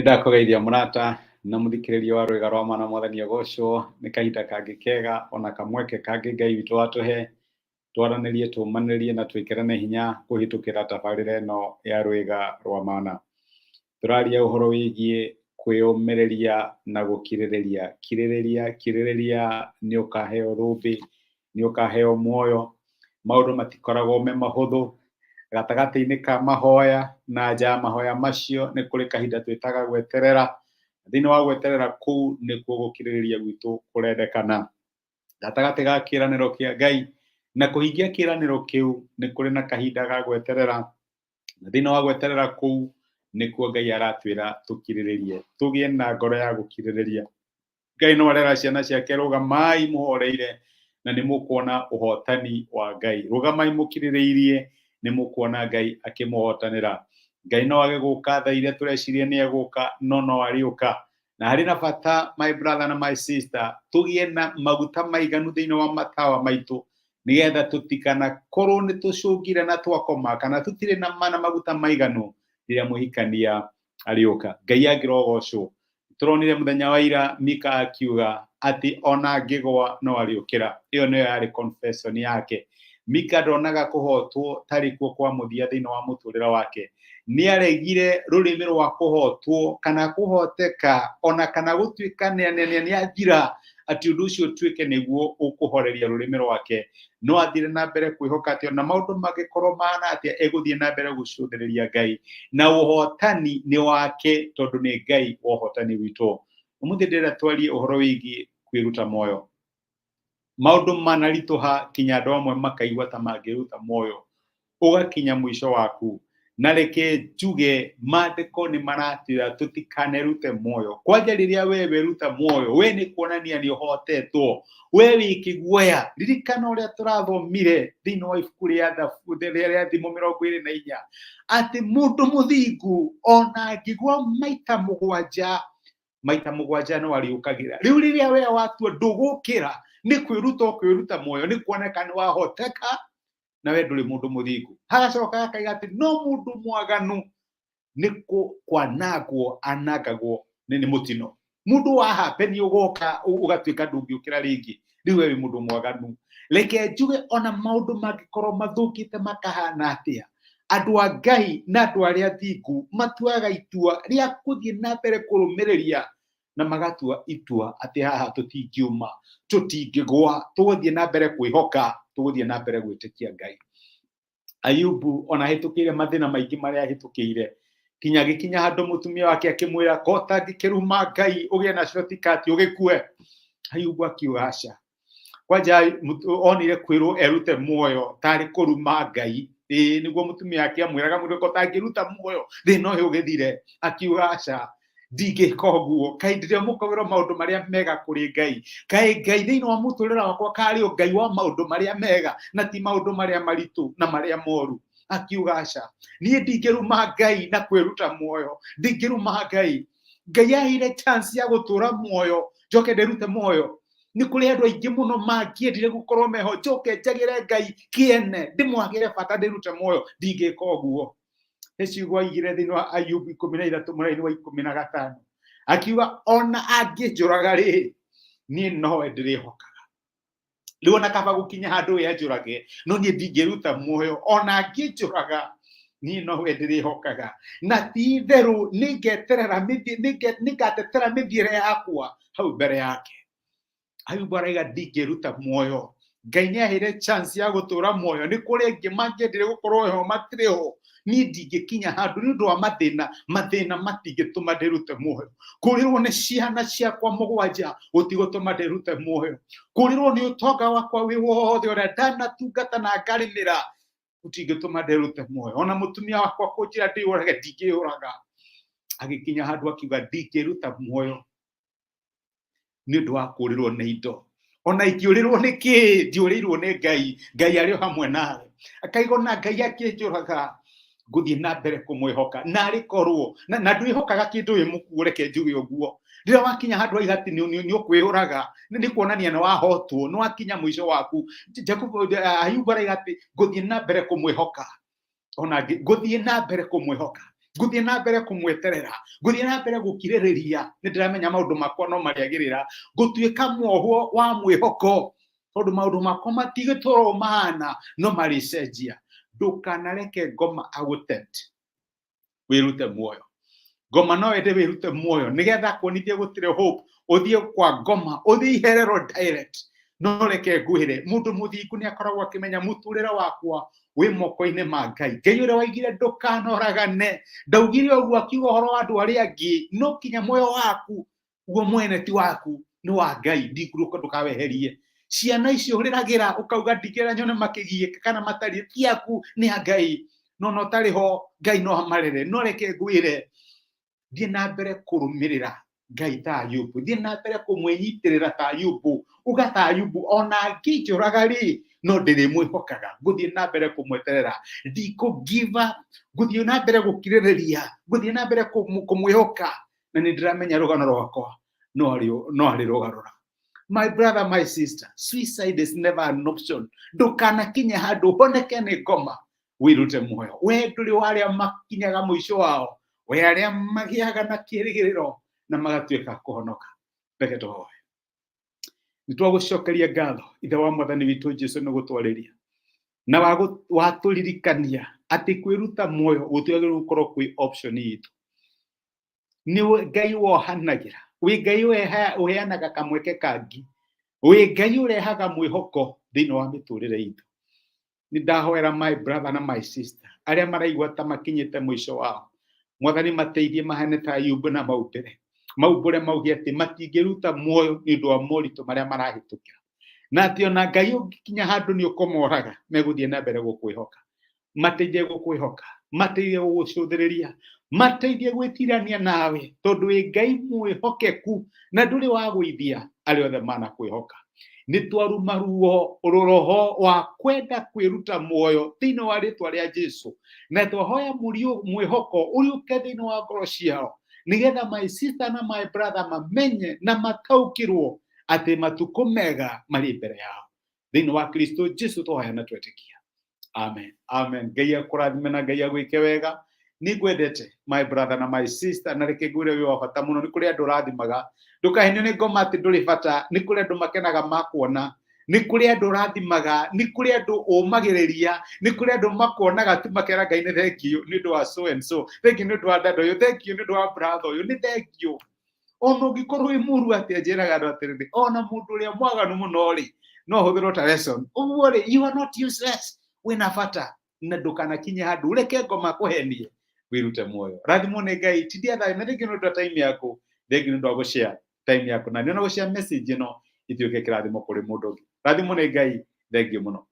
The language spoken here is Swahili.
Nĩndakũgeithia mũrata na mũthikĩrĩria wa rwĩga rwa mwana mwathani agocwo. Nĩ kahinda kangĩ kega ona kamweke kangĩ Ngai witũ atũhe twaranĩrie, tũmanĩrĩrie na twĩkĩrane hinya kũhĩtũkĩra tabarĩra ĩno ya rwĩga rwa mana. Tũraria ũhoro wĩgiĩ kwĩyũmĩrĩria na gũkirĩrĩria. Kirĩrĩria nĩ ũkaheo thũmbĩ, nĩ ũkaheo muoyo. Maũndũ matikoragwo me mahũthũ. Gatagatĩ-inĩ ka mahoya na nja ya mahoya macio nĩ kũrĩ kahinda twĩtaga gweterera. Thĩinĩ wa gweterera kũu nĩkuo gũkirĩrĩria gwitũ kũrendekana. Gatagatĩ ga kĩĩranĩro kĩa Ngai na kũhingia kĩĩranĩro kĩu nĩ kũrĩ na kahinda ga gweterera. Thĩinĩ wa gweterera kũu nĩkuo Ngai aratwĩra tũkirĩrĩrie, tũgĩe na ngoro ya gũkirĩrĩria. Ngai no arera ciana ciake, rũgamai mũhoreire na nĩ mũkuona ũhotani wa Ngai. Rũgamai mũkirĩrĩirie nĩ mũkuona Ngai akĩmũhotanĩra. Ngai no age gũka thaa iria tũreciria nĩ egũka, no arĩũka. Na harĩ na bata, my brother na my sister, tũgĩe na maguta maiganu thĩinĩ wa matawa maitũ, nĩgetha tũtikanakorwo nĩ tũcũngire na twakoma kana tũtirĩ na maguta maiganu rĩrĩa mũhikania arĩũka. Ngai angĩrogocwo. Tũronire mũthenya wa ira Mika akiuga atĩ ona angĩgwa no arĩũkĩra. Ĩyo nĩyo yarĩ confession yake. Mika ndonaga kũhotwo tarĩ kuo kwa mũthia thĩinĩ wa mũtũrĩre wake. Nĩ aregire rũrĩmĩ rwa kũhotwo kana kũhoteka ona kana gũtuĩka nĩ athira atĩ ũndũ ũcio ũtuĩke nĩguo ũkũhoreria rũrĩmĩ rwake. No athire na mbere kwĩhoka atĩ ona maũndũ mangĩkorwo mahana atĩa egũthiĩ na mbere gũcũthĩrĩria Ngai. Na ũhotani nĩ wake tondũ nĩ Ngai wa ũhotani witũ. Ũmũthĩ ndĩrenda twarie ũhoro wĩgiĩ kwĩruta muoyo. Maũndũ manaritũha kinya andũ amwe makaigua ta mangĩruta muoyo ũgakinya mũico waku. Na reke njuge maandĩko nĩ maratwĩra tũtikanerute muoyo. Kwanja rĩrĩa we weruta muoyo, we nĩ kuonania nĩ ũhotetwo. We wĩ kĩguoya. Ririkana ũrĩa tũrathomire thĩinĩ wa ibuku rĩa Thimo 24 atĩ mũndũ mũthingu ona angĩgwa maita mũgwanja no arĩũkagĩra. Rĩu rĩrĩa we watua ndũgũkĩra, nĩ kwĩruta muoyo, nĩ kuoneka nĩ wahoteka na we ndũrĩ mũndũ mũthingu. Hagacoka akaiga atĩ no mũndũ mwaganu nĩ kwanangwo anangagwo nĩ mũtino. Mũndũ wahapenio ũgoka ũgatuĩka ndũngĩũkĩra rĩngĩ, rĩu we wĩ mũndũ mwaganu. Reke njuge ona maũndũ mangĩkorwo mathũkĩte makahana atĩa, andũ a Ngai na andũ arĩa athingu matuaga itua rĩa gũthiĩ na mbere kũrũmĩrĩria na magatua itua atĩ haha tũtingiuma, tũtingĩgwa, tũgũthiĩ na mbere kwĩhoka, tũgũthiĩ na mbere gwĩtĩkia Ngai. Ayubu ona hĩtũkĩire mathĩna maingĩ marĩa hĩtũkĩire, gĩkinya handũ mũtumia wake akĩmwĩra ko ũtangĩkĩruma Ngai ũgĩe na shortcut ũgĩkue. Ayubu akiuga aca. Kwanja onire kwĩrwo erute muoyo tarĩ kũruma Ngai. Nĩguo mũtumia wake amwĩraga mũndũ ko ũtangĩruta muoyo thĩna ũyũ ũgĩthire. Akiuga aca, ndingĩka ũguo. Kaĩ ndĩrĩmũkagĩrwo maũndũ marĩa mega kũrĩ Ngai. Kaĩ Ngai thĩinĩ wa mũtũrĩre wakwa karĩ o Ngai wa maũndũ marĩa mega na ti maũndũ marĩa maritũ na marĩa moru. Akiuga aca, niĩ ndingĩruma Ngai na kwĩruta muoyo. Ndingĩruma Ngai. Ngai aheire chance ya gũtũra muoyo, njoke ndĩrute muoyo. Nĩ kũrĩ andũ aingĩ mũno mangĩendire gũkorwo meho, njoke njagĩre Ngai kĩene, ndĩmwagĩre bata ndĩrute muoyo. Ndingĩka ũguo. Ciugo aigire thĩinĩ wa Ayubu 13 mũraini wa 15. Akiuga ona angĩnjũraga rĩ, niĩ nowe ndĩrĩhokaga. Rĩu ona kaba gũkinya handũ we anjũrage, no niĩ ndingĩruta muoyo. Ona angĩnjũraga, niĩ nowe ndĩrĩhokaga. Na ti itherũ nĩngatetera mĩthiĩre yakwa hau mbere yake. Ayubu araiga ndingĩruta muoyo. Ngai nĩ aheire chance ya gũtũra muoyo. Nĩ kũrĩ angĩ mangĩendire gũkorwo ho matirĩ ho. Niĩ ndingĩkinya handũ nĩ ũndũ wa mathĩna matingĩtũma ndĩrute muoyo. Kũrĩrwo nĩ ciana ciakwa mũgwanja gũtigũtũma ndĩrute muoyo. Kũrĩrwo nĩ ũtonga wakwa wĩ wothe ũrĩa ndanatungata na ngarĩmĩra gũtingĩtũma ndĩrute muoyo. Ona mũtumia wakwa kũnjĩra ndĩyũrage ndingĩyũraga. Agĩkinya handũ akiuga ndingĩruta muoyo nĩ ũndũ wa kũrĩrwo nĩ indo. Ona ingĩũrĩrwo nĩ kĩ, ndiũrĩirwo nĩ Ngai. Ngai arĩ hamwe nawe. Akaiga ona Ngai akĩnjũraga ngũthiĩ na mbere kũmwĩhoka. Na arĩkorwo na ndwĩhokaga kĩndũ wĩ mũkuũ, reke njuge ũguo. Rĩrĩa wakinya handũ aiga atĩ nĩ ũkwĩyũraga, nĩ kuonania nĩ wahotwo, nĩ wakinya mũico waku. Ayubu araiga atĩ ngũthiĩ na mbere kũmwĩhoka. Ona ngũthiĩ na mbere kũmwĩhoka. nguthie na mbere kumweterera, nguthie na mbere gukiririria, ni ndiramenya maundu makwa no mariagirira, gutuika mwohwo wa mwihoko, tondu maundu makwa matigitoro mahana no maricenjia. Ndukanareke ngoma agutempt, wirute muoyo. Ngoma no ende wirute muoyo nigetha kuonithie gutire hope, uthie kwa ngoma, uthie iherero direct, no reke nguhire. Mundu muthingu ni akoragwo akimenya muturire wakwa wi moko-ini ma Ngai. Ngai uria waigire ndukanoragane, ndaugire uguo akiuga uhoro wa andu aria angi, no kinya muoyo waku guo mwene ti waku, ni wa Ngai. Ndikuruka ndukaweherie. Ciana icio uriragira ukauga ndikira nyone makigiika kana matari tiaku, ni a Ngai. No tariho Ngai no amarere. No reke ngwire, thie na mbere kurumirira Ngai ta Ayubu, thie na mbere kumwinyitirira ta Ayubu, uga ta Ayubu ona ngijuraga ri no ndiri mwihokaga, nguthie na mbere kumweterera, ndiku give up, nguthie na mbere gukiririria, nguthie na mbere kumwihoka, na ni ndiramenya rugano rwakwa no ari rugarura. My brother, my sister, suicide is never an option. Ndukanakinye handu honeke ni ngoma, wirute muoyo. We nduri waria makinyaga mwisho wao, we aria magiaga na kirigiriro na magatuika kuhonoka. Reke tuhoe. Nitwagucokeria ngatho ithe wa mwathani witu Jesu ni gutwariria na waturirikania ati kwiruta muoyo gutiagirwo gukorwo kwi option itu. Ni Ngai wohanagira, wi Ngai uheanaga kamweke kangi, wi Ngai urehaga mwihoko thiini wa miturire itu. Ni ndahoera my brother na my sister aria maraigua ta makinyite mwisho wao, mwathani mateithie mahane ta Ayubu na maubure maugi ati matingiruta muoyo ni undu wa moritu maria marahitukira, na ati ona Ngai ungikinya handu ni ukomoraga meguthie na mbere gukwihoka. Mateithie gukwihoka, mateithie gugucuthiriria, mateithie gwitirania nawe, tondu wi Ngai mwihokeku na nduri wa gwithia aria othe mana kwihoka. Ni twaruma roho wa kwenda kwiruta muoyo thiini wa ritwa ria Jesu, na twahoya mwihoko uriuke thiini wa ngoro ciao, nigetha my sister na my brother mamenye na mataukirwo ati matuko mega mari mbere yao. Thiini wa Kristo Jesu twahoya na twetikia. Amen. Amen. Ngai akurathime na Ngai agwike wega. Ni gwendete my brother na my sister, na reke ngwire wi wa bata muno. Ni kuri andu rathimaga, ndukahenio ni ngoma ati nduri bata. Ni kuri andu makenaga makuona, ni kuri andu rathimaga, ni kuri andu umagiriria, ni kuri andu makuonaga tu makera Ngai ni thank you ni ndu wa so and so, thank you ni ndu wa dado yo, thank you ni ndu wa brother yo, ni thank you. Ono ngikorwo wi muru ati njiraga andu atiriri, ona mundu uria mwaganu muno ri no huthirwo ta lesson. Uguo ri, you are not useless, wina bata na ndukanakinye handu ureke ngoma kuhenie, wirute muoyo. Rathimo ni Ngai, tidia thayo na ringi ndu time yako, ringi ndu wa share time yako, na ni ona gushare message ino ituike kirathimo kuri mundu. Rathimo ni Ngai, thengiu muno.